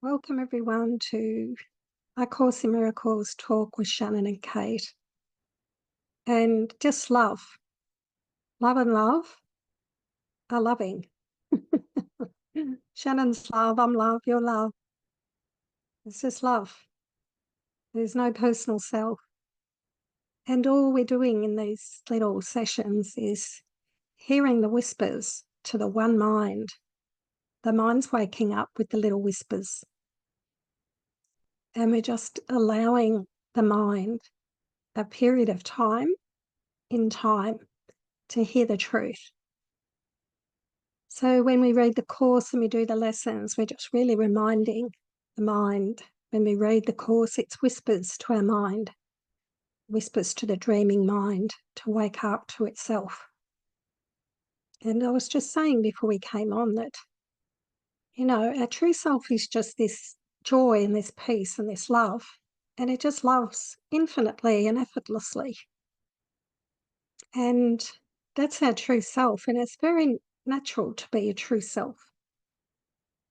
Welcome everyone to A Course in Miracles talk with Shannon and Kate. And just love and love are loving. Shannon's love, I'm love, you're love. It's just love. There's no personal self. And all we're doing in these little sessions is hearing the whispers to the one mind. The mind's waking up with the little whispers. And we're just allowing the mind a period of time in time to hear the truth. So when we read the Course and we do the lessons, we're just really reminding the mind. When we read the Course, it's whispers to our mind, whispers to the dreaming mind to wake up to itself. And I was just saying before we came on that, our true self is just this joy and this peace and this love, and it just loves infinitely and effortlessly. And that's our true self, and it's very natural to be a true self,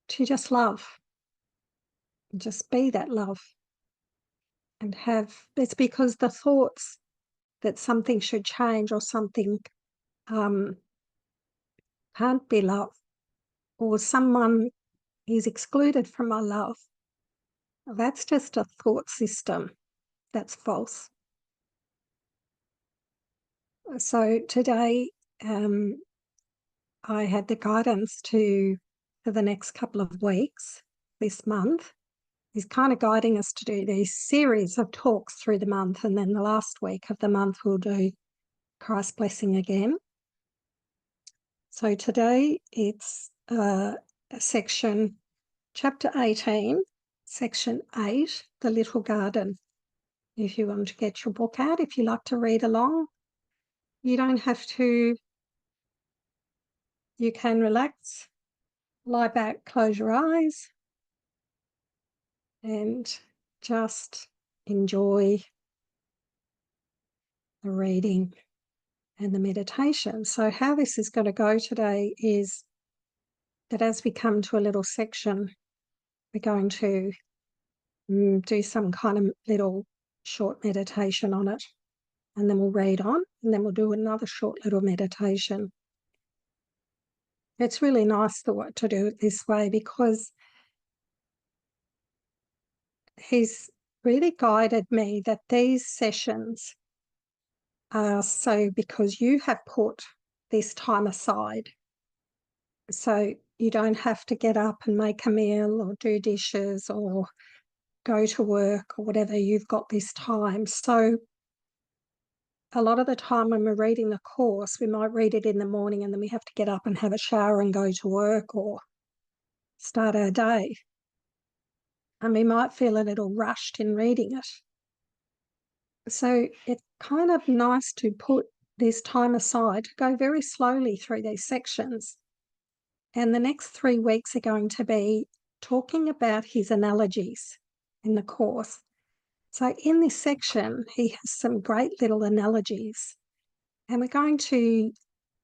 to just love, just be that love. And it's because the thoughts that something should change or something can't be love, or someone is excluded from my love, that's just a thought system that's false. So today I had the guidance for the next couple of weeks this month. He's kind of guiding us to do these series of talks through the month, and then the last week of the month we'll do Christ Blessing again. So today it's section chapter 18, section 8, The Little Garden. If you want to get your book out, if you like to read along, you don't have to. You can relax, lie back, close your eyes, and just enjoy the reading and the meditation. So how this is going to go today is that as we come to a little section, we're going to do some kind of little short meditation on it, and then we'll read on, and then we'll do another short little meditation. It's really nice to do it this way because he's really guided me that these sessions are so because you have put this time aside. So you don't have to get up and make a meal or do dishes or go to work or whatever. You've got this time. So a lot of the time when we're reading the Course, we might read it in the morning and then we have to get up and have a shower and go to work or start our day. And we might feel a little rushed in reading it. So it's kind of nice to put this time aside, to go very slowly through these sections. And the next 3 weeks are going to be talking about his analogies in the Course. So in this section, he has some great little analogies, and we're going to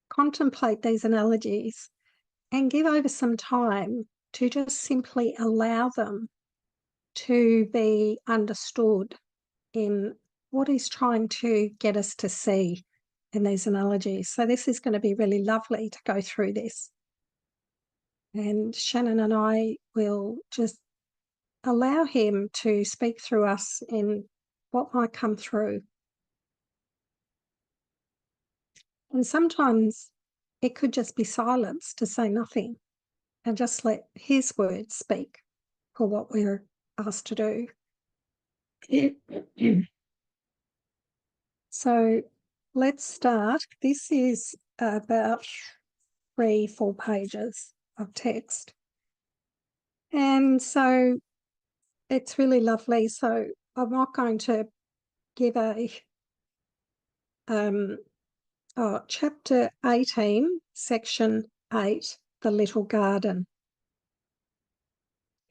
contemplate these analogies and give over some time to just simply allow them to be understood in what he's trying to get us to see in these analogies. So this is going to be really lovely to go through this. And Shannon and I will just allow him to speak through us in what might come through. And sometimes it could just be silence, to say nothing and just let his words speak for what we're asked to do. So let's start. This is about 3-4 pages of text. And so it's really lovely. So I'm not going to give chapter 18, section 8, The Little Garden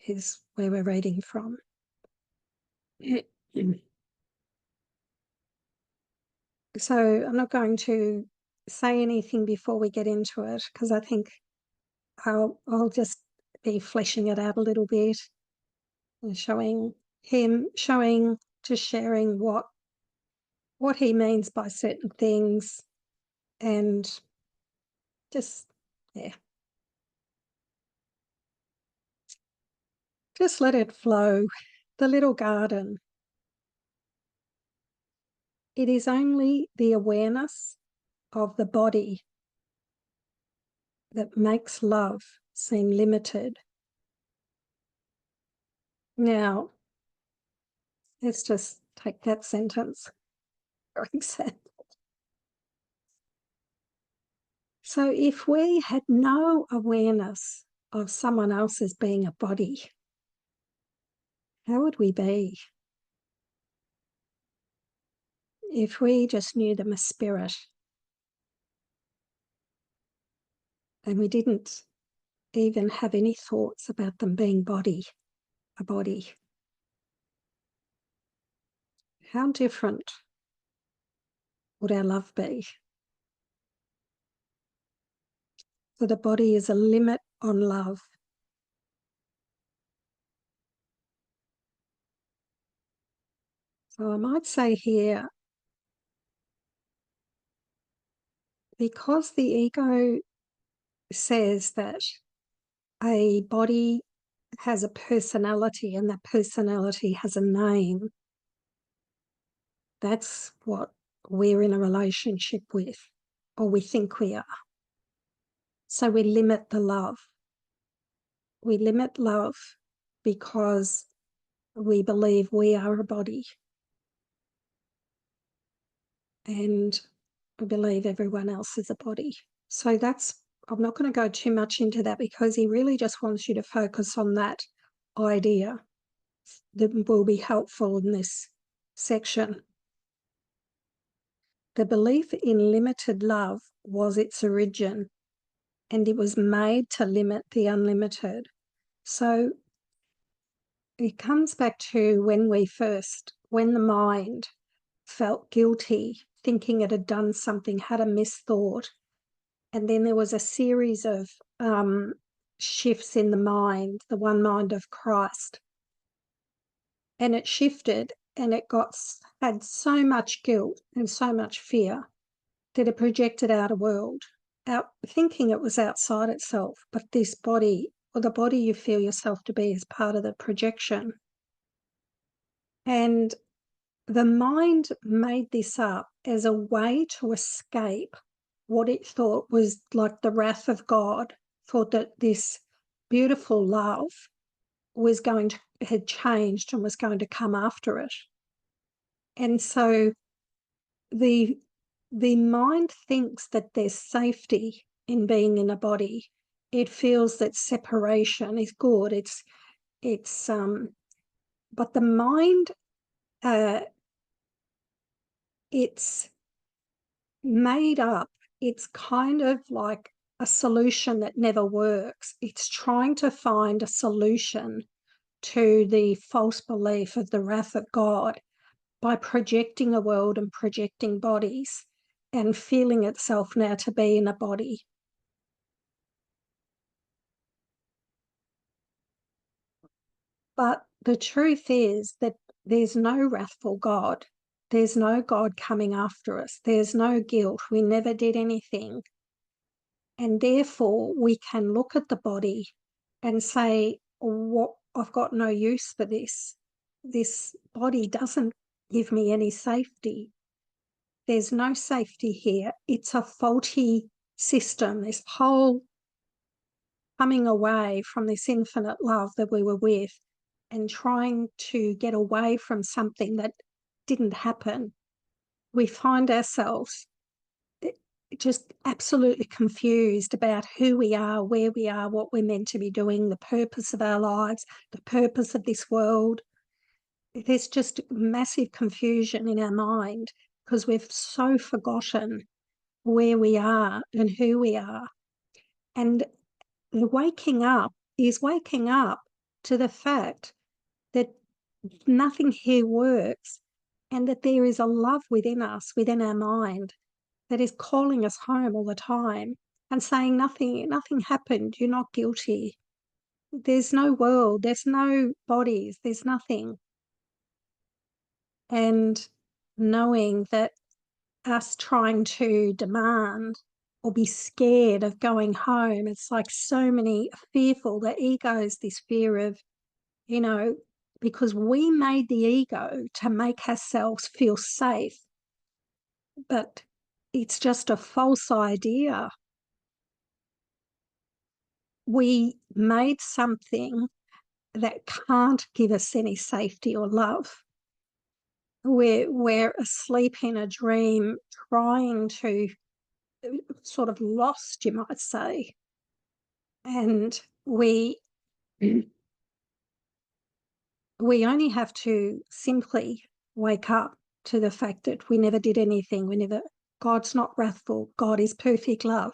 is where we're reading from. So I'm not going to say anything before we get into it because I think I'll just be fleshing it out a little bit. and showing just sharing what he means by certain things, and just, yeah, just let it flow. The little garden. It is only the awareness of the body that makes love seem limited. Now, let's just take that sentence for example. So if we had no awareness of someone else as being a body, how would we be? If we just knew them as spirit and we didn't even have any thoughts about them being a body, how different would our love be? So the body is a limit on love. So I might say here, because the ego says that a body has a personality and that personality has a name, that's what we're in a relationship with, or we think we are. So we limit the love. We limit love because we believe we are a body, and we believe everyone else is a body. So I'm not going to go too much into that because he really just wants you to focus on that idea that will be helpful in this section. The belief in limited love was its origin, and it was made to limit the unlimited. So it comes back to when the mind felt guilty, thinking it had done something, had a misthought, and then there was a series of shifts in the mind, the one mind of Christ, and it shifted, and it had so much guilt and so much fear that it projected out a world, thinking it was outside itself, but this body, or the body you feel yourself to be, is part of the projection. And the mind made this up as a way to escape what it thought was like the wrath of God, thought that this beautiful love had changed and was going to come after it. And so the mind thinks that there's safety in being in a body. It feels that separation is good. But the mind, it's made up. It's kind of like a solution that never works. It's trying to find a solution to the false belief of the wrath of God by projecting a world and projecting bodies and feeling itself now to be in a body. But the truth is that there's no wrathful God. There's no God coming after us. There's no guilt. We never did anything. And therefore, we can look at the body and say, "What? I've got no use for this. This body doesn't give me any safety. There's no safety here. It's a faulty system, this whole coming away from this infinite love that we were with and trying to get away from something that didn't happen." We find ourselves just absolutely confused about who we are, where we are, what we're meant to be doing, the purpose of our lives, the purpose of this world. There's just massive confusion in our mind because we've so forgotten where we are and who we are. And the waking up is waking up to the fact that nothing here works and that there is a love within us, within our mind, that is calling us home all the time and saying nothing happened, you're not guilty. There's no world, there's no bodies, there's nothing. And knowing that us trying to demand or be scared of going home, it's like so many fearful, the ego's this fear of, you know, because we made the ego to make ourselves feel safe, but it's just a false idea. We made something that can't give us any safety or love. We're asleep in a dream, trying to, sort of lost, you might say. And we only have to simply wake up to the fact that we never did anything. God's not wrathful. God is perfect love.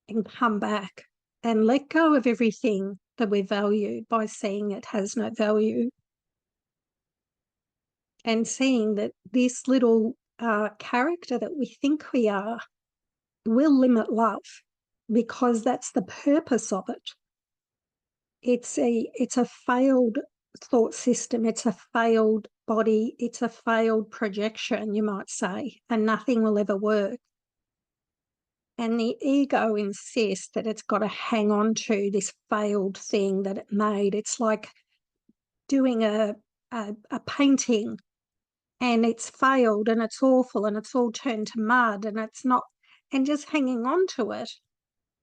And come back and let go of everything that we valued by seeing it has no value. And seeing that this little character that we think we are will limit love, because that's the purpose of it. It's a failed thought system, it's a failed body, it's a failed projection, you might say, and nothing will ever work. And the ego insists that it's got to hang on to this failed thing that it made. It's like doing a painting, and it's failed and it's awful and it's all turned to mud and it's not, and just hanging on to it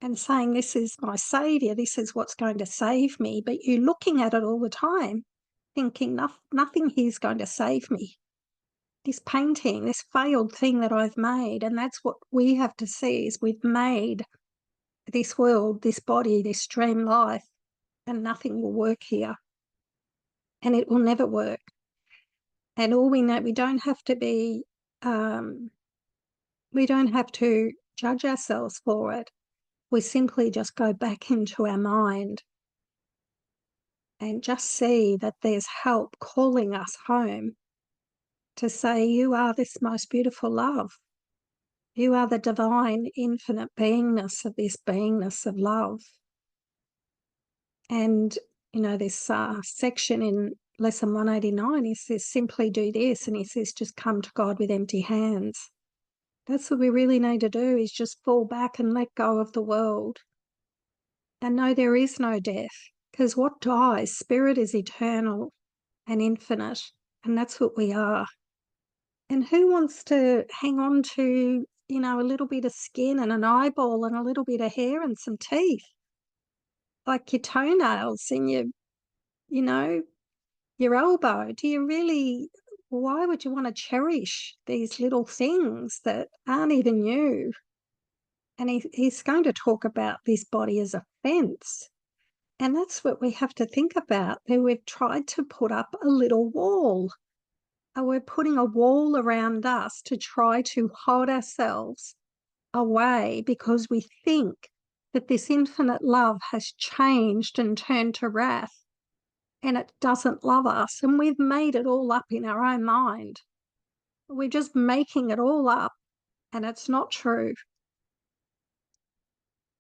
and saying, this is my saviour, this is what's going to save me. But you're looking at it all the time thinking, nothing here's going to save me. This painting, this failed thing that I've made. And that's what we have to see, is we've made this world, this body, this dream life, and nothing will work here. And it will never work. And all we know, we don't have to be, we don't have to judge ourselves for it. We simply just go back into our mind and just see that there's help calling us home to say, you are this most beautiful love. You are the divine, infinite beingness of this beingness of love. And, this section in lesson 189, he says, simply do this. And he says, just come to God with empty hands. That's what we really need to do, is just fall back and let go of the world. And know there is no death, because what dies? Spirit is eternal and infinite, and that's what we are. And who wants to hang on to, a little bit of skin and an eyeball and a little bit of hair and some teeth, like your toenails and your elbow? Do you really, why would you want to cherish these little things that aren't even you? And he's going to talk about this body as a fence. And that's what we have to think about. That we've tried to put up a little wall. We're putting a wall around us to try to hold ourselves away, because we think that this infinite love has changed and turned to wrath, and it doesn't love us. And we've made it all up in our own mind. We're just making it all up, and it's not true.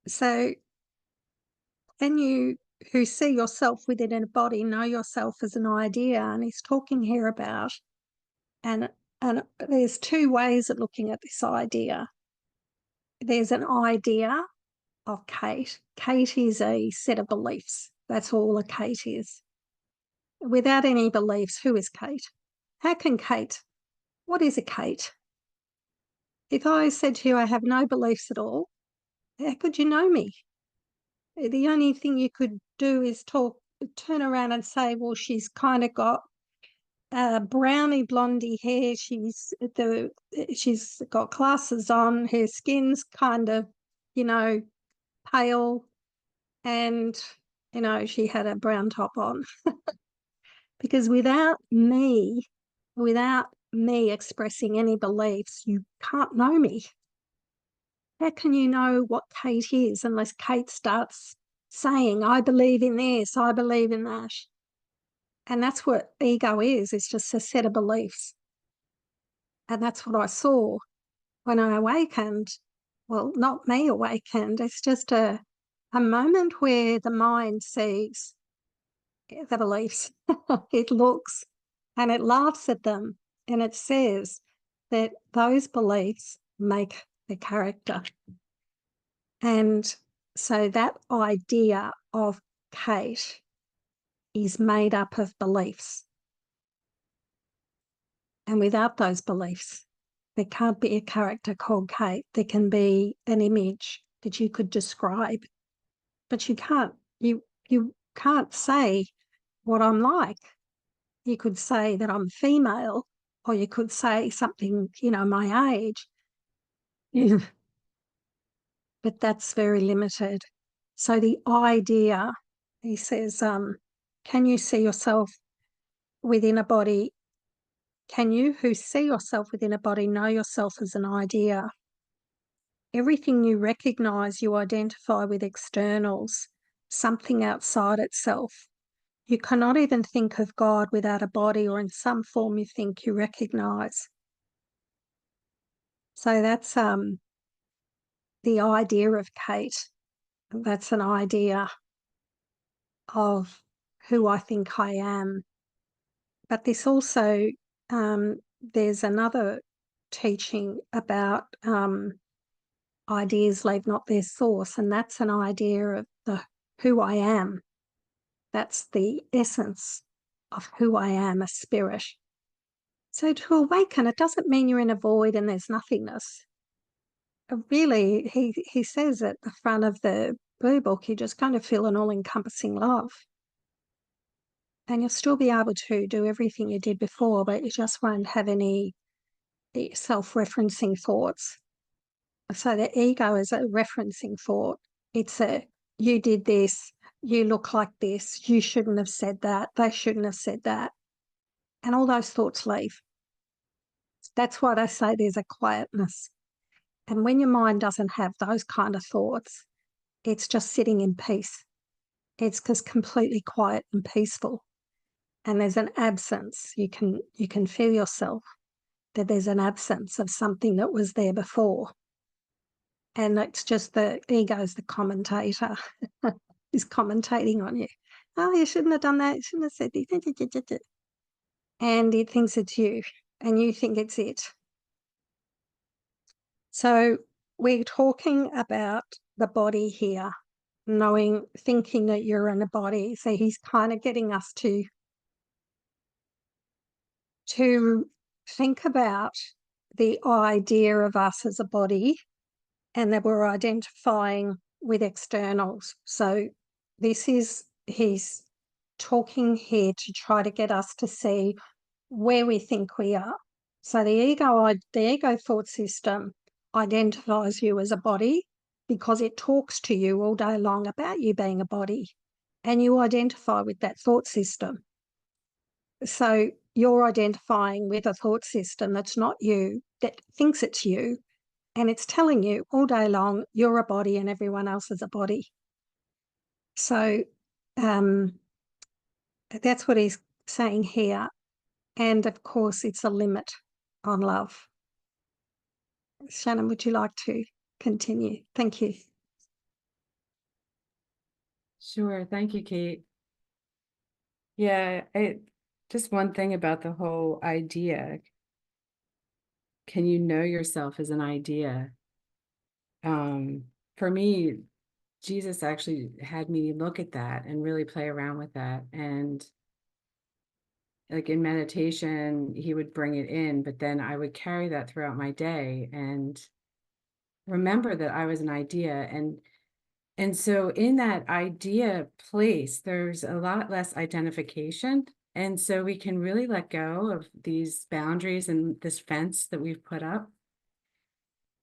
So, and you who see yourself within a body know yourself as an idea. And he's talking here about, and there's two ways of looking at this idea. There's an idea of Kate. Kate is a set of beliefs. That's all a Kate is. Without any beliefs, who is Kate? How can Kate? What is a Kate? If I said to you, I have no beliefs at all, how could you know me? The only thing you could do is turn around and say, well, she's kind of got browny blondie hair. She's got glasses on. Her skin's kind of, pale, and she had a brown top on. Because without me expressing any beliefs, you can't know me. How can you know what Kate is unless Kate starts saying, I believe in this, I believe in that? And that's what ego is. It's just a set of beliefs. And that's what I saw when I awakened. Well, not me awakened. It's just a a moment where the mind sees the beliefs. It looks and it laughs at them, and it says that those beliefs make the character. And so that idea of Kate is made up of beliefs. And without those beliefs, there can't be a character called Kate. There can be an image that you could describe, but you can't. You can't say what I'm like. You could say that I'm female, or you could say something, my age. Yeah. But that's very limited. So the idea, he says, can you see yourself within a body? Can you who see yourself within a body know yourself as an idea? Everything you recognise, you identify with externals, something outside itself. You cannot even think of God without a body, or in some form you think you recognise. So that's the idea of Kate. That's an idea of who I think I am. But this also, there's another teaching about ideas leave not their source, and that's an idea of the who I am. That's the essence of who I am, a spirit. So to awaken, it doesn't mean you're in a void and there's nothingness. Really, he says at the front of the Blue Book, you're just going to feel an all-encompassing love. And you'll still be able to do everything you did before, but you just won't have any self-referencing thoughts. So the ego is a referencing thought. It's a, you did this, you look like this, you shouldn't have said that, they shouldn't have said that. And all those thoughts leave. That's why they say there's a quietness. And when your mind doesn't have those kind of thoughts, it's just sitting in peace. It's just completely quiet and peaceful. And there's an absence. You can feel yourself that there's an absence of something that was there before. And it's just the ego's the commentator. Is commentating on you. Oh, you shouldn't have done that. You shouldn't have said this. And it thinks it's you, and you think it's it. So we're talking about the body here, thinking that you're in a body. So he's kind of getting us to think about the idea of us as a body, and that we're identifying with externals. So he's talking here to try to get us to see where we think we are. So the ego thought system identifies you as a body because it talks to you all day long about you being a body, and you identify with that thought system. So you're identifying with a thought system that's not you, that thinks it's you, and it's telling you all day long you're a body and everyone else is a body. So that's what he's saying here. And of course, it's a limit on love. Shannon, would you like to continue? Thank you. Sure. Thank you, Kate. Yeah, just one thing about the whole idea. Can you know yourself as an idea? For me, Jesus actually had me look at that and really play around with that. And like in meditation, he would bring it in, but then I would carry that throughout my day and remember that I was an idea. And so in that idea place, there's a lot less identification. And so we can really let go of these boundaries and this fence that we've put up.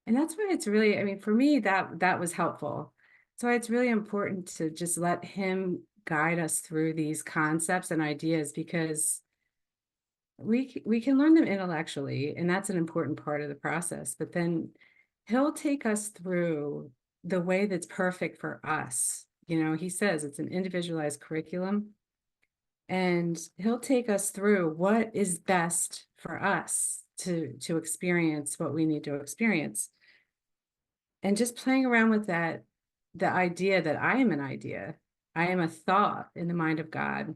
And that's why it's really, I mean, for me, that was helpful. So it's really important to just let him guide us through these concepts and ideas, because we can learn them intellectually, and that's an important part of the process. But then he'll take us through the way that's perfect for us. You know, he says it's an individualized curriculum, and he'll take us through what is best for us to experience what we need to experience. And just playing around with that the idea that I am an idea, I am a thought in the mind of God,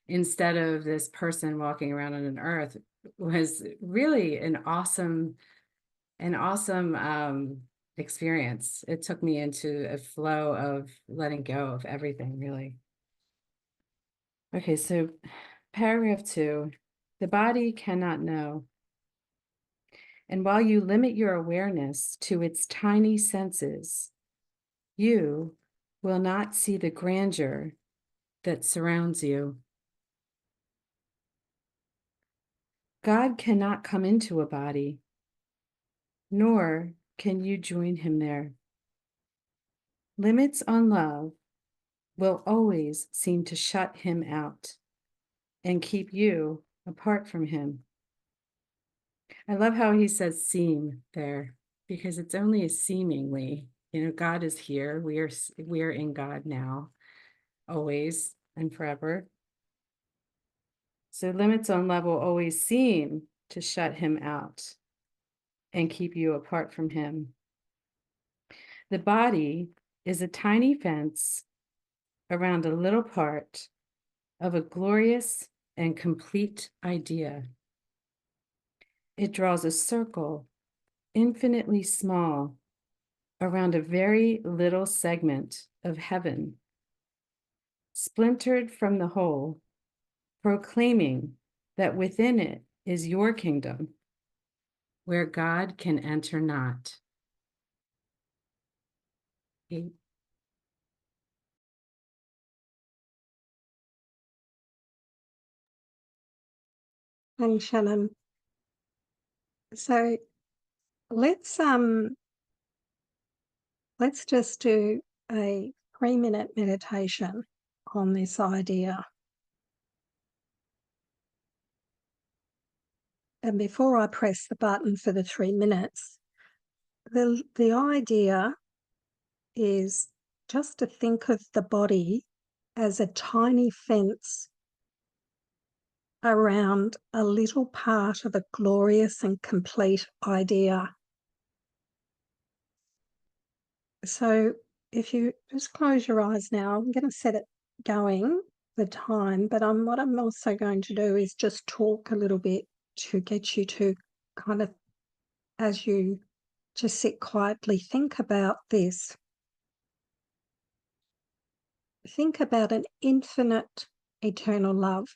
instead of this person walking around on an earth, was really an awesome experience. It took me into a flow of letting go of everything, really. Okay, so paragraph 2, the body cannot know. And while you limit your awareness to its tiny senses, you will not see the grandeur that surrounds you. God cannot come into a body, nor can you join him there. Limits on love will always seem to shut him out and keep you apart from him. I love how he says seem there, because it's only a seemingly, God is here. We are in God now, always and forever. So limits on love will always seem to shut him out and keep you apart from him. The body is a tiny fence around a little part of a glorious and complete idea. It draws a circle, infinitely small, around a very little segment of heaven, splintered from the whole, proclaiming that within it is your kingdom, where God can enter not. 8. Thanks, Shannon. So let's just do a 3-minute meditation on this idea. And before I press the button for the 3 minutes, the idea is just to think of the body as a tiny fence around a little part of a glorious and complete idea. So if you just close your eyes now, I'm going to set it going, the time, but what I'm also going to do is just talk a little bit to get you to kind of, as you just sit quietly, think about this. Think about an infinite, eternal love,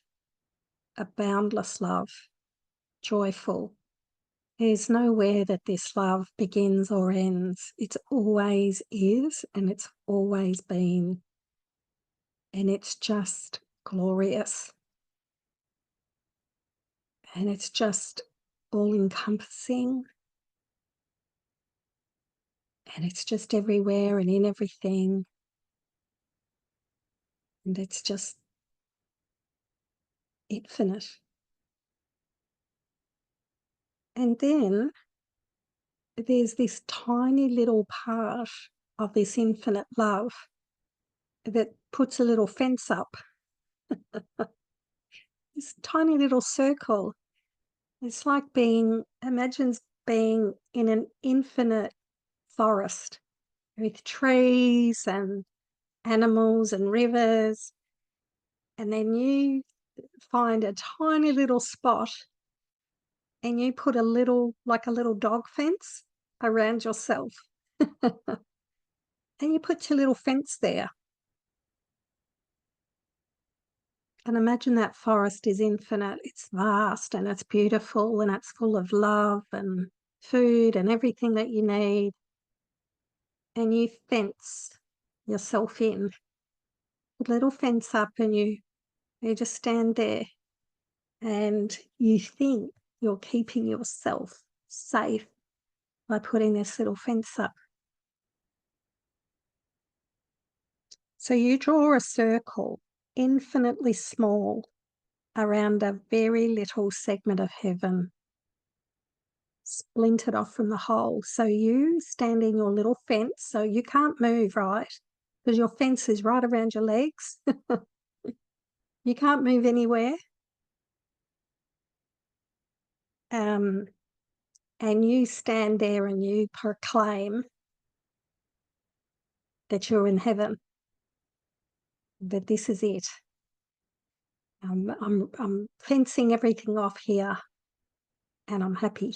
a boundless love, joyful. There's nowhere that this love begins or ends. It always is, and it's always been. And it's just glorious. And it's just all-encompassing. And it's just everywhere and in everything. And it's just infinite. And then there's this tiny little part of this infinite love that puts a little fence up. This tiny little circle. It's like imagine being in an infinite forest with trees and animals and rivers. And then you find a tiny little spot and you put like a little dog fence around yourself. And you put your little fence there. And imagine that forest is infinite. It's vast and it's beautiful and it's full of love and food and everything that you need. And you fence yourself in. Put a little fence up and you just stand there and you think you're keeping yourself safe by putting this little fence up. So you draw a circle, infinitely small, around a very little segment of heaven, splintered off from the whole. So you stand in your little fence, so you can't move, right? Because your fence is right around your legs. You can't move anywhere. And you stand there and you proclaim that you're in heaven, that this is it. I'm fencing everything off here and I'm happy.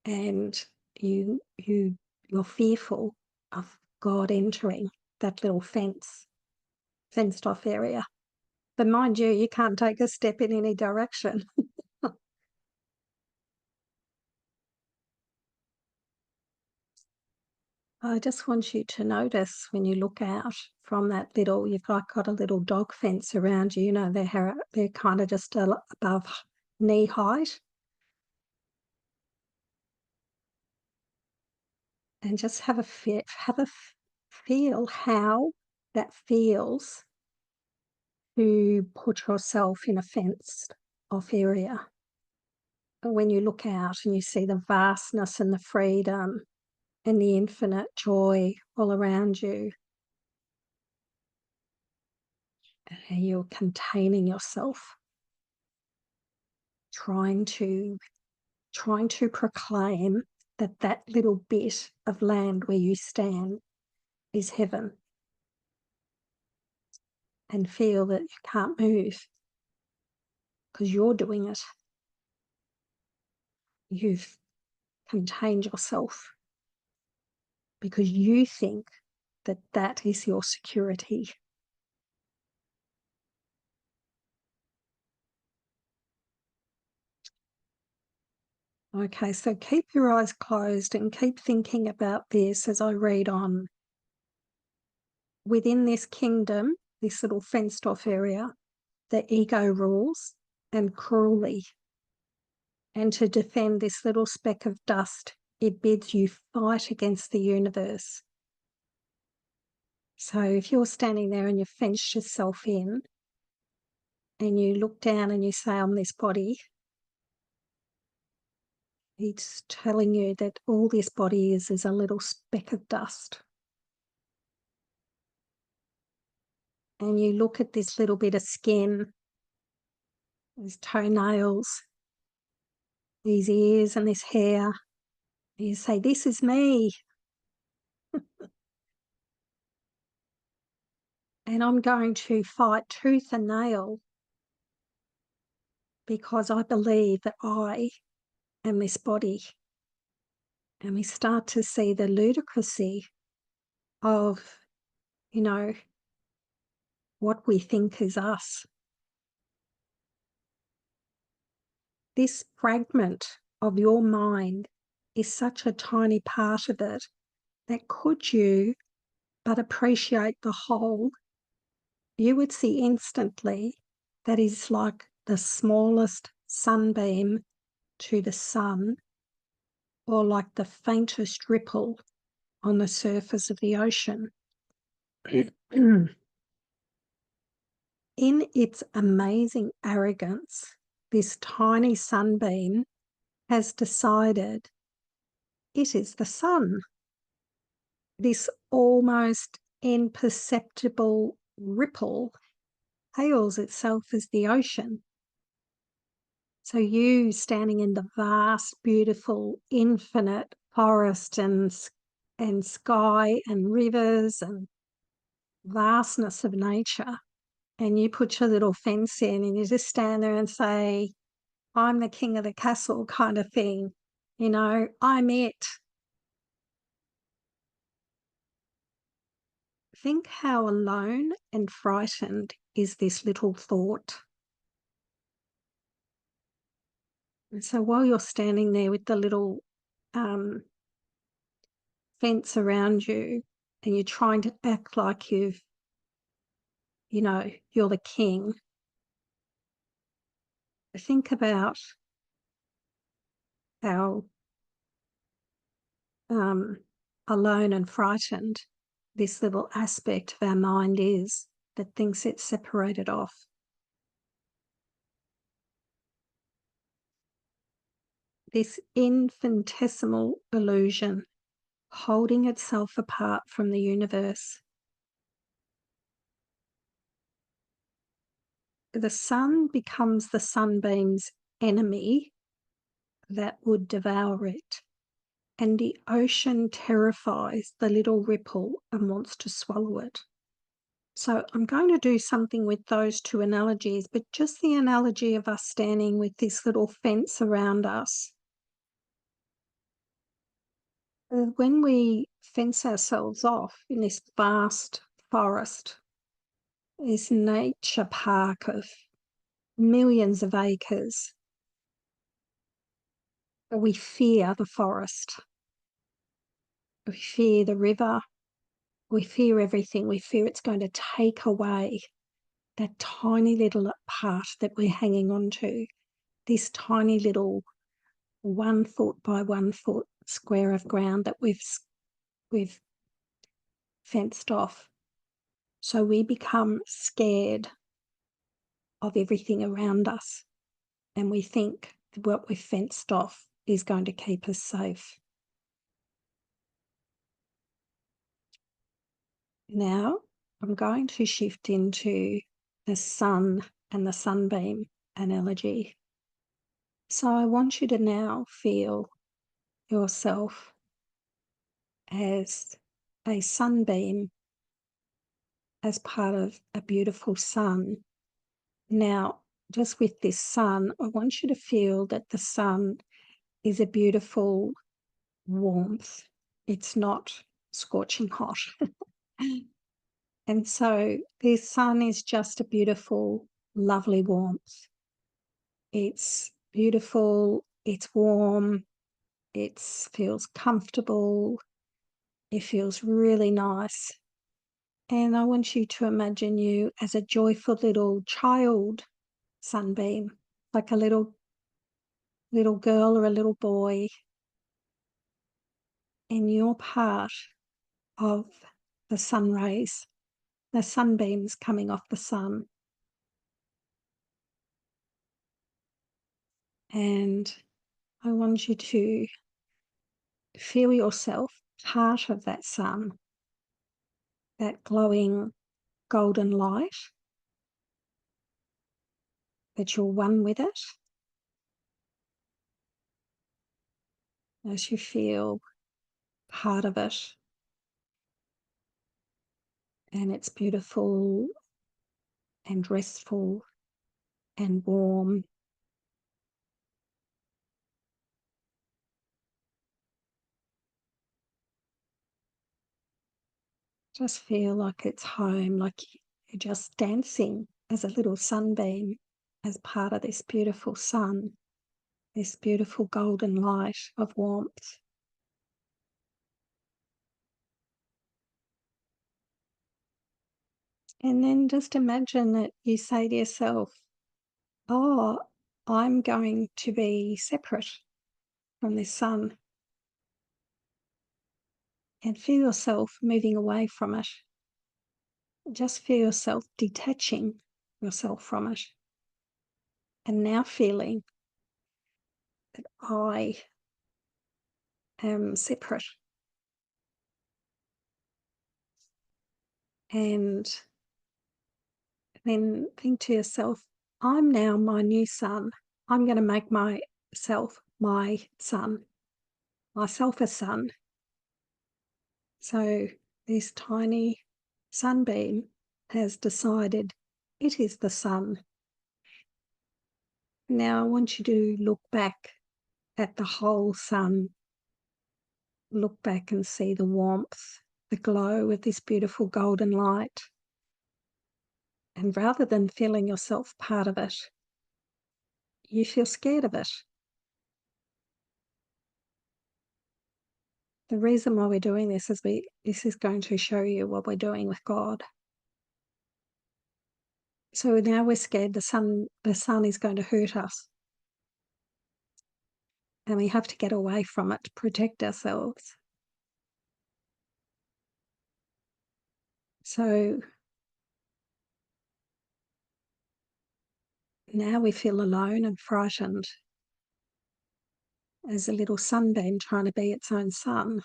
And you're fearful of God entering that little fenced off area. But mind you can't take a step in any direction. I just want you to notice when you look out from that little, you've got a little dog fence around you, they're kind of just above knee height. And just have a feel how that feels to put yourself in a fenced off area. When you look out and you see the vastness and the freedom and the infinite joy all around you, and you're containing yourself, trying to proclaim that little bit of land where you stand is heaven, and feel that you can't move because you're doing it. You've contained yourself because you think that is your security. Okay, so keep your eyes closed and keep thinking about this as I read on. Within this kingdom, this little fenced off area, the ego rules, and cruelly. And to defend this little speck of dust, it bids you fight against the universe. So if you're standing there and you've fenced yourself in, and you look down and you say, I'm this body, it's telling you that all this body is a little speck of dust. And you look at this little bit of skin, these toenails, these ears and this hair, and you say, this is me. And I'm going to fight tooth and nail because I believe that I am this body. And we start to see the ludicrousy of, what we think is us. This fragment of your mind is such a tiny part of it that could you but appreciate the whole, you would see instantly that is like the smallest sunbeam to the sun, or like the faintest ripple on the surface of the ocean. In its amazing arrogance, this tiny sunbeam has decided it is the sun. This almost imperceptible ripple hails itself as the ocean. So you standing in the vast, beautiful, infinite forest and sky and rivers and vastness of nature, and you put your little fence in and you just stand there and say, I'm the king of the castle kind of thing, I'm it. Think how alone and frightened is this little thought. And so while you're standing there with the little fence around you and you're trying to act like you're the king, think about how alone and frightened this little aspect of our mind is that thinks it's separated off. This infinitesimal illusion holding itself apart from the universe. The sun becomes the sunbeam's enemy that would devour it. and the ocean terrifies the little ripple and wants to swallow it. So I'm going to do something with those two analogies, but just the analogy of us standing with this little fence around us. When we fence ourselves off in this vast forest, this nature park of millions of acres, we fear the forest, we fear the river, we fear everything. We fear it's going to take away that tiny little part that we're hanging on to, this tiny little 1 foot by 1 foot square of ground that we've fenced off. So we become scared of everything around us, and we think that what we've fenced off is going to keep us safe. Now I'm going to shift into the sun and the sunbeam analogy. So I want you to now feel yourself as a sunbeam, as part of a beautiful sun. Now, just with this sun, I want you to feel that the sun is a beautiful warmth. It's not scorching hot. And so this sun is just a beautiful, lovely warmth. It's beautiful, it's warm, it feels comfortable, it feels really nice. And I want you to imagine you as a joyful little child sunbeam, like a little girl or a little boy, and you're part of the sun rays, the sunbeams coming off the sun. And I want you to feel yourself part of that sun, that glowing golden light, that you're one with it. As you feel part of it, and it's beautiful and restful and warm. Just feel like it's home, like you're just dancing as a little sunbeam, as part of this beautiful sun, this beautiful golden light of warmth. And then just imagine that you say to yourself, oh, I'm going to be separate from this sun. And feel yourself moving away from it. Just feel yourself detaching yourself from it. And now feeling that I am separate. And then think to yourself, I'm now my new sun. I'm going to make myself my sun, myself a sun. So this tiny sunbeam has decided it is the sun. Now I want you to look back at the whole sun. Look back and see the warmth, the glow of this beautiful golden light. And rather than feeling yourself part of it, you feel scared of it. The reason why we're doing this is this is going to show you what we're doing with God. So now we're scared the sun is going to hurt us. And we have to get away from it to protect ourselves. So now we feel alone and frightened as a little sunbeam trying to be its own sun.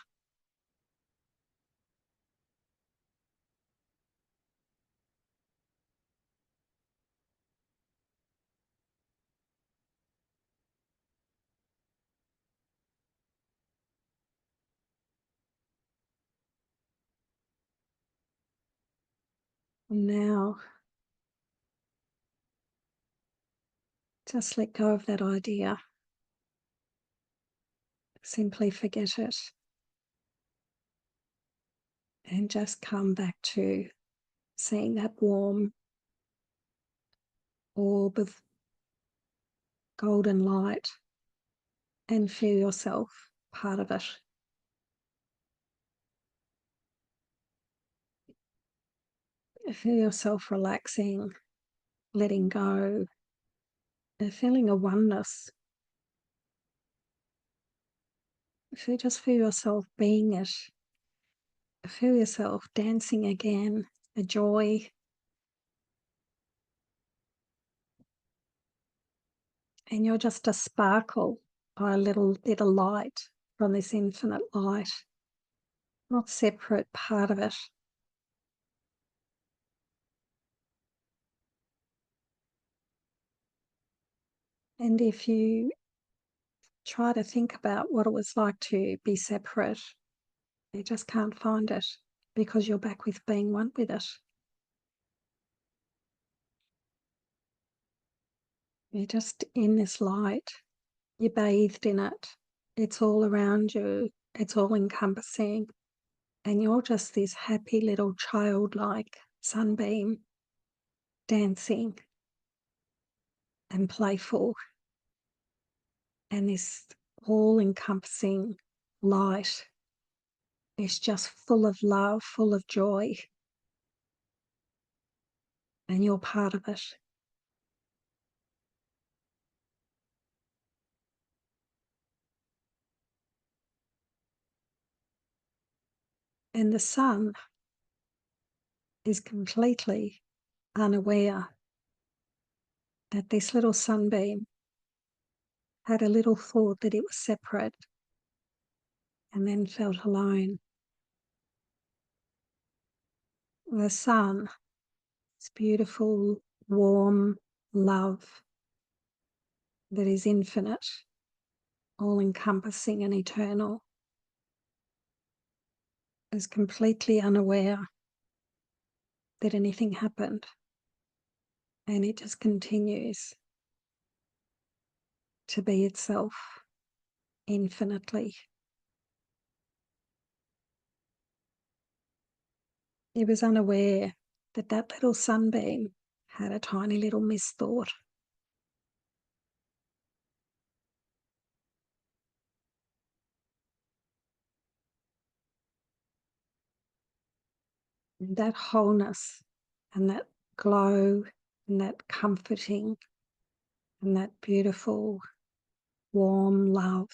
Now, just let go of that idea. Simply forget it. And just come back to seeing that warm orb of golden light and feel yourself part of it. Feel yourself relaxing, letting go, and feeling a oneness. Just feel yourself being it. Feel yourself dancing again, a joy. And you're just a sparkle or a little bit of light from this infinite light, not separate part of it. And if you try to think about what it was like to be separate, you just can't find it because you're back with being one with it. You're just in this light. You're bathed in it. It's all around you. It's all encompassing. And you're just this happy little childlike sunbeam dancing and playful. And this all-encompassing light is just full of love, full of joy. And you're part of it. And the sun is completely unaware that this little sunbeam had a little thought that it was separate and then felt alone. The sun, this beautiful, warm love that is infinite, all-encompassing and eternal, is completely unaware that anything happened, and it just continues to be itself infinitely. It was unaware that that little sunbeam had a tiny little misthought. And that wholeness and that glow and that comforting and that beautiful warm love,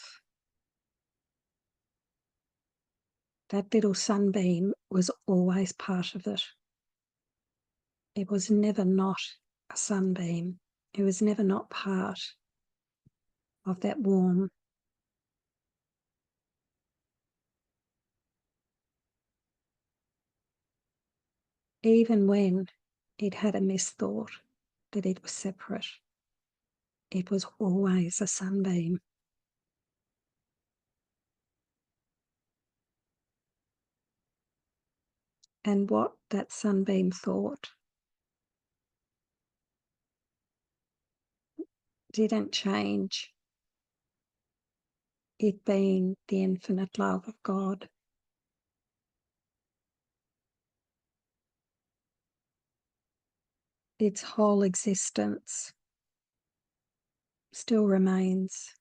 that little sunbeam was always part of it. It was never not a sunbeam. It was never not part of that warm. Even when it had a misthought that it was separate, it was always a sunbeam. And what that sunbeam thought didn't change, it being the infinite love of God. Its whole existence still remains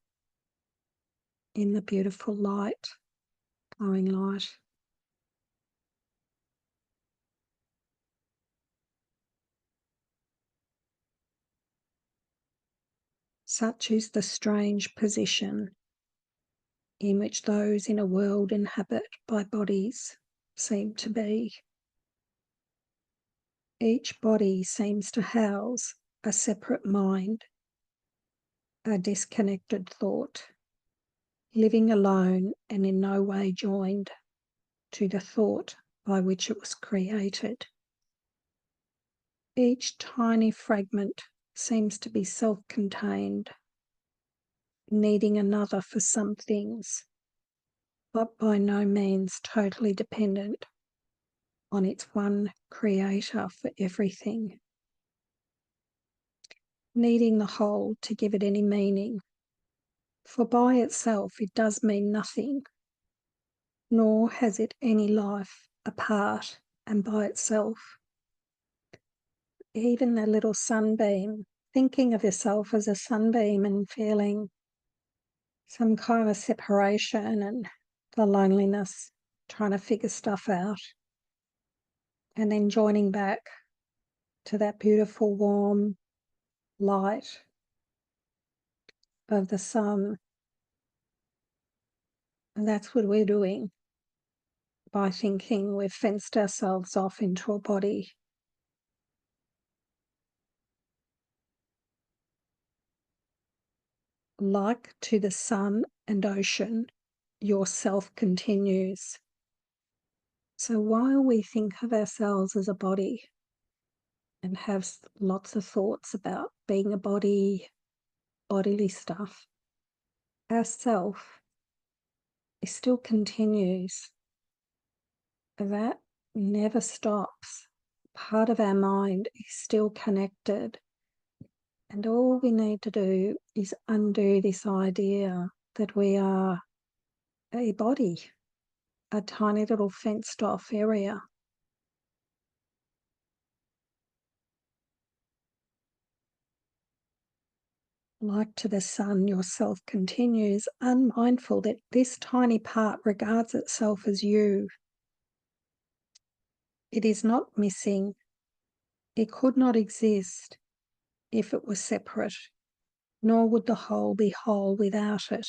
in the beautiful light, glowing light. Such is the strange position in which those in a world inhabited by bodies seem to be. Each body seems to house a separate mind, a disconnected thought, living alone and in no way joined to the thought by which it was created. Each tiny fragment seems to be self-contained, needing another for some things, but by no means totally dependent on its one creator for everything, needing the whole to give it any meaning. For by itself it does mean nothing, nor has it any life apart and by itself. Even the little sunbeam, thinking of yourself as a sunbeam and feeling some kind of separation and the loneliness, trying to figure stuff out, and then joining back to that beautiful warm light of the sun. And that's what we're doing by thinking we've fenced ourselves off into a body. Like to the sun and ocean, yourself continues. So while we think of ourselves as a body and have lots of thoughts about being a body, bodily stuff, our self still continues. That never stops. Part of our mind is still connected. And all we need to do is undo this idea that we are a body, a tiny little fenced off area. Like to the sun, yourself continues, unmindful that this tiny part regards itself as you. It is not missing. It could not exist if it was separate, nor would the whole be whole without it.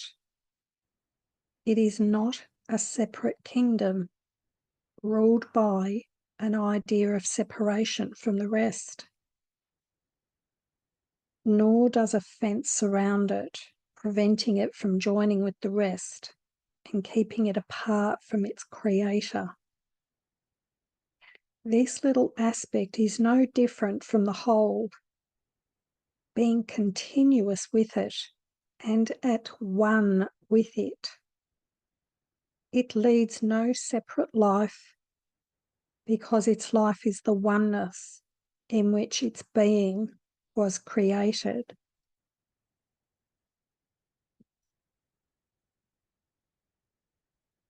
It is not a separate kingdom ruled by an idea of separation from the rest, nor does a fence surround it, preventing it from joining with the rest and keeping it apart from its creator. This little aspect is no different from the whole, being continuous with it and at one with it. It leads no separate life because its life is the oneness in which its being was created.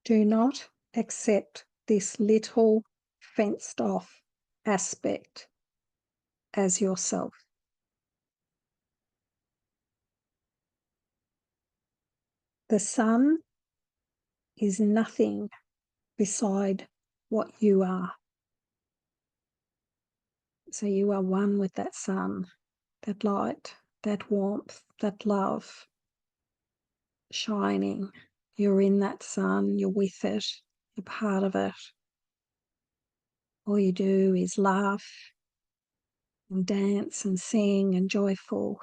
Do not accept this little fenced off aspect as yourself. The sun is nothing beside what you are. So you are one with that sun, that light, that warmth, that love shining. You're in that sun, you're with it, you're part of it. All you do is laugh and dance and sing and joyful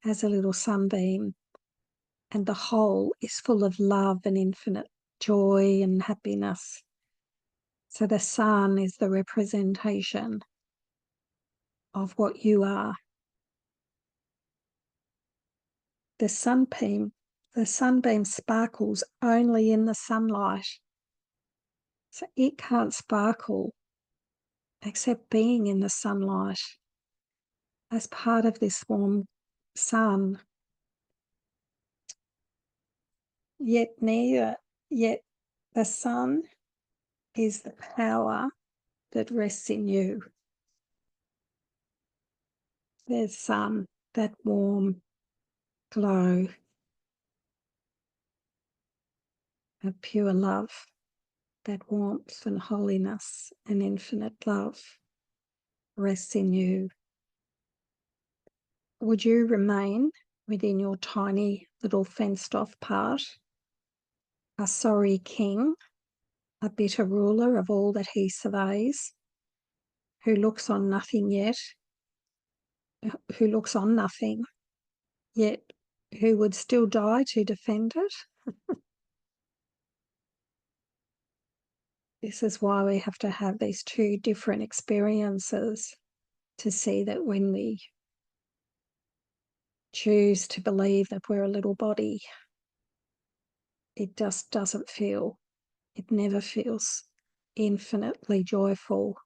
as a little sunbeam. And the whole is full of love and infinite joy and happiness. So the sun is the representation of what you are. The sunbeam sparkles only in the sunlight. So it can't sparkle except being in the sunlight as part of this warm sun. Yet the sun is the power that rests in you. There's sun, that warm glow of pure love, that warmth and holiness and infinite love rests in you. Would you remain within your tiny little fenced off part, a sorry king, a bitter ruler of all that he surveys, who looks on nothing yet, who looks on nothing, yet who would still die to defend it? This is why we have to have these two different experiences to see that when we choose to believe that we're a little body, it just doesn't feel, it never feels infinitely joyful.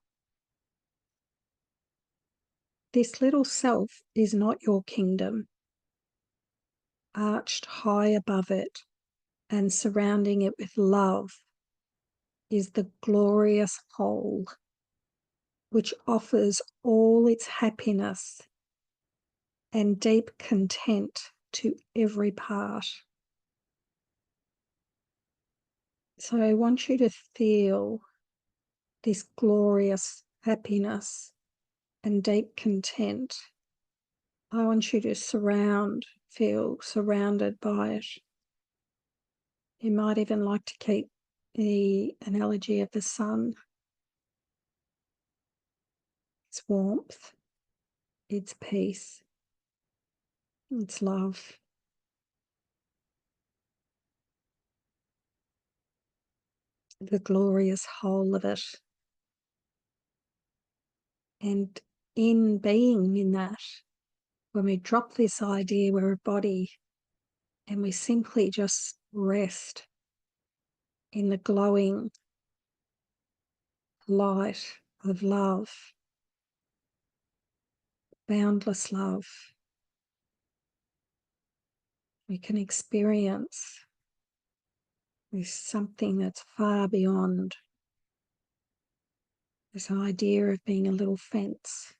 This little self is not your kingdom. Arched high above it and surrounding it with love is the glorious whole, which offers all its happiness and deep content to every part. So I want you to feel this glorious happiness and deep content. I want you to feel surrounded by it. You might even like to keep the analogy of the sun. Its warmth, its peace, its love. The glorious whole of it. And in being in that, when we drop this idea we're a body and we simply just rest in the glowing light of love, boundless love, we can experience this something that's far beyond this idea of being a little fence.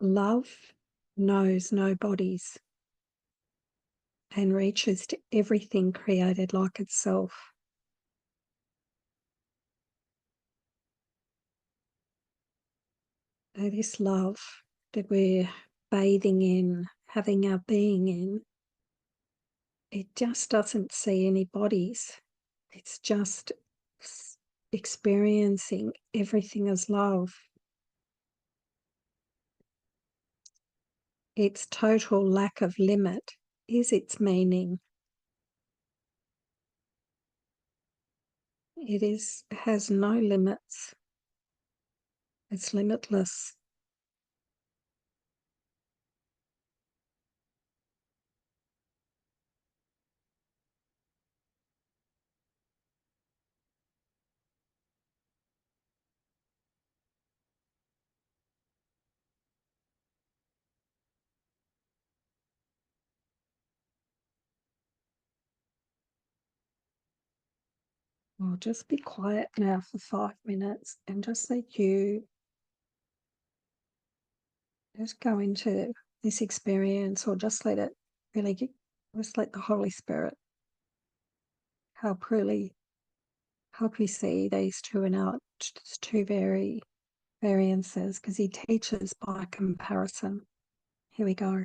Love knows no bodies and reaches to everything created like itself. So this love that we're bathing in, having our being in, it just doesn't see any bodies. It's just experiencing everything as love. Its total lack of limit is its meaning. Has no limits. It's limitless. I'll just be quiet now for 5 minutes and just let you just go into this experience, or just let it really just let the Holy Spirit help you see these two two variances, because he teaches by comparison. Here we go.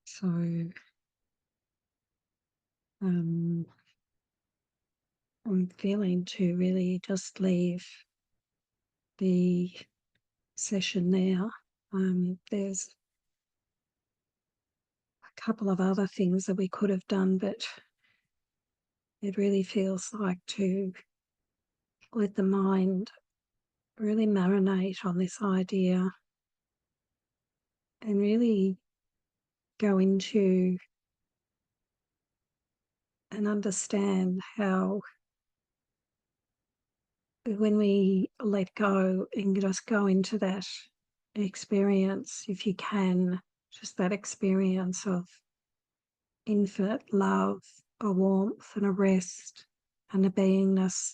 So I'm feeling to really just leave the session there. There's a couple of other things that we could have done, but it really feels like to let the mind really marinate on this idea and really go into and understand how when we let go and just go into that experience, if you can, just that experience of infinite love, a warmth and a rest and a beingness.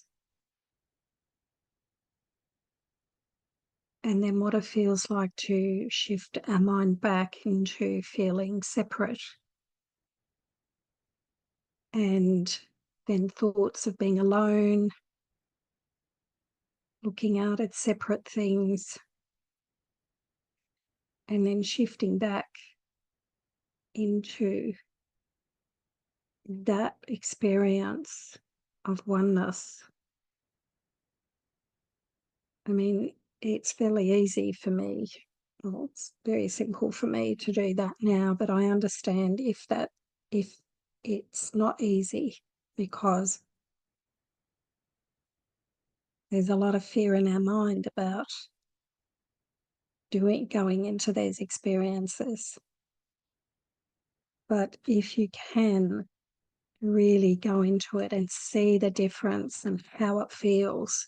And then what it feels like to shift our mind back into feeling separate. And then thoughts of being alone, looking out at separate things, and then shifting back into that experience of oneness. I mean, it's fairly easy for me. Well, it's very simple for me to do that now, but I understand if it's not easy, because there's a lot of fear in our mind about going into these experiences. But if you can really go into it and see the difference and how it feels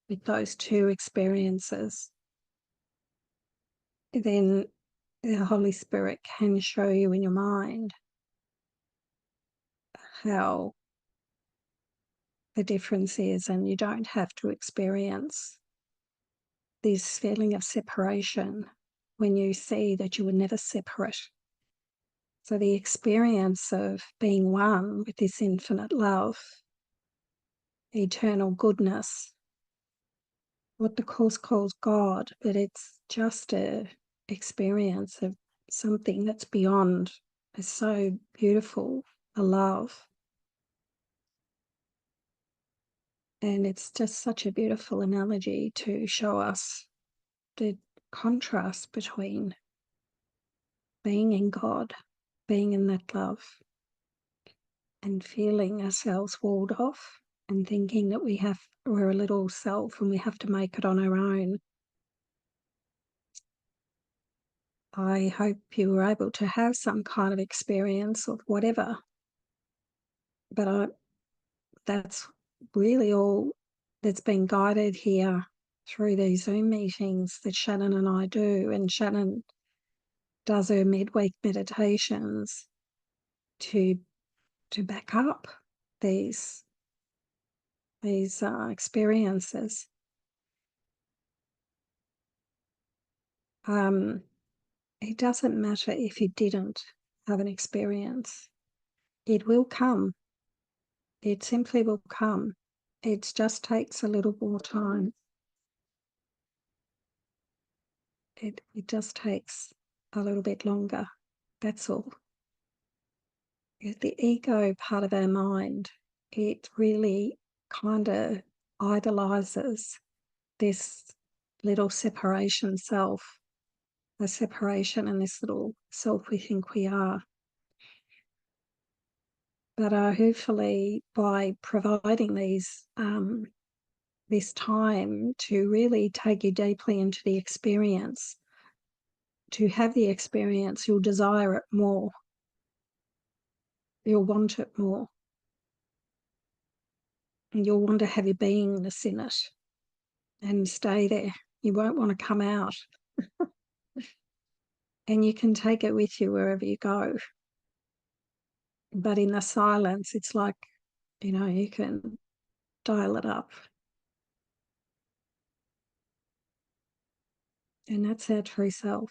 with those two experiences, then the Holy Spirit can show you in your mind how the difference is, and you don't have to experience this feeling of separation when you see that you were never separate. So the experience of being one with this infinite love, eternal goodness, what the Course calls God, but it's just a experience of something that's beyond, is so beautiful, a love. And it's just such a beautiful analogy to show us the contrast between being in God, being in that love, and feeling ourselves walled off and thinking that we're a little self and we have to make it on our own. I hope you were able to have some kind of experience of whatever, but that's really all that's been guided here through these Zoom meetings that Shannon and I do. And Shannon does her midweek meditations to back up these experiences. It doesn't matter if you didn't have an experience. It will come. It simply will come. It just takes a little more time. It just takes a little bit longer. That's all. The ego part of our mind, it really kind of idolizes this little separation self, the separation and this little self we think we are. But hopefully by providing this time to really take you deeply into the experience, to have the experience, you'll desire it more. You'll want it more. And you'll want to have your beingness in it and stay there. You won't want to come out. And you can take it with you wherever you go. But in the silence, it's like, you can dial it up. And that's our true self,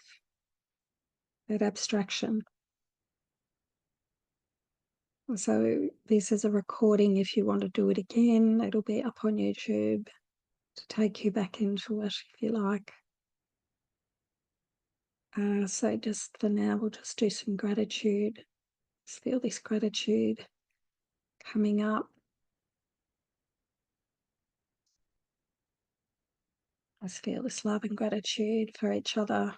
that abstraction. So this is a recording. If you want to do it again, it'll be up on YouTube to take you back into it if you like. So just for now, we'll just do some gratitude. Just feel this gratitude coming up. Just feel this love and gratitude for each other.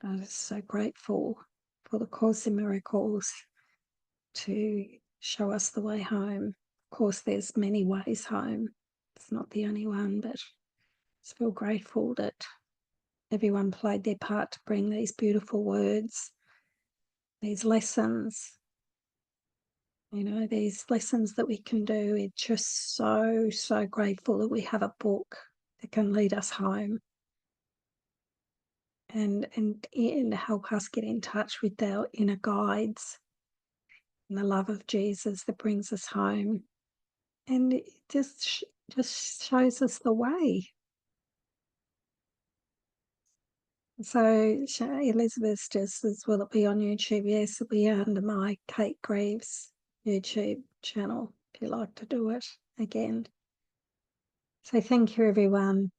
I'm just so grateful for the Course in Miracles to show us the way home. Of course, there's many ways home. It's not the only one, but I just feel grateful that everyone played their part to bring these beautiful words, these lessons, these lessons that we can do. We're just so, so grateful that we have a book that can lead us home and help us get in touch with our inner guides and the love of Jesus that brings us home. And it just shows us the way. So Elizabeth just says, will it be on YouTube? Yes, it'll be under my Kate Greaves YouTube channel if you like to do it again. So thank you, everyone.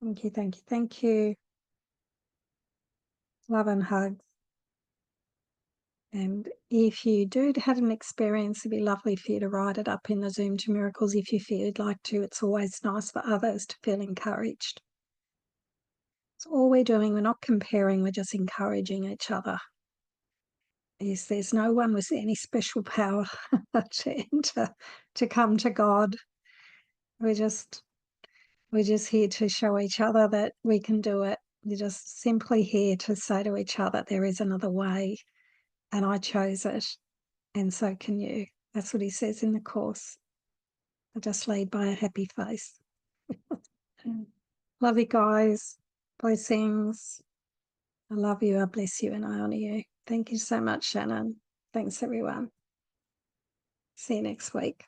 Thank you, thank you, thank you. Love and hugs. And if you do have an experience, it'd be lovely for you to write it up in the Zoom to Miracles if you feel you'd like to. It's always nice for others to feel encouraged. It's all we're doing. We're not comparing, we're just encouraging each other. There's no one with any special power to enter, to come to God. We're just here to show each other that we can do it. We're just simply here to say to each other, there is another way, and I chose it, and so can you. That's what he says in the Course. I just lead by a happy face. Love you guys. Blessings. I love you. I bless you, and I honour you. Thank you so much, Shannon. Thanks, everyone. See you next week.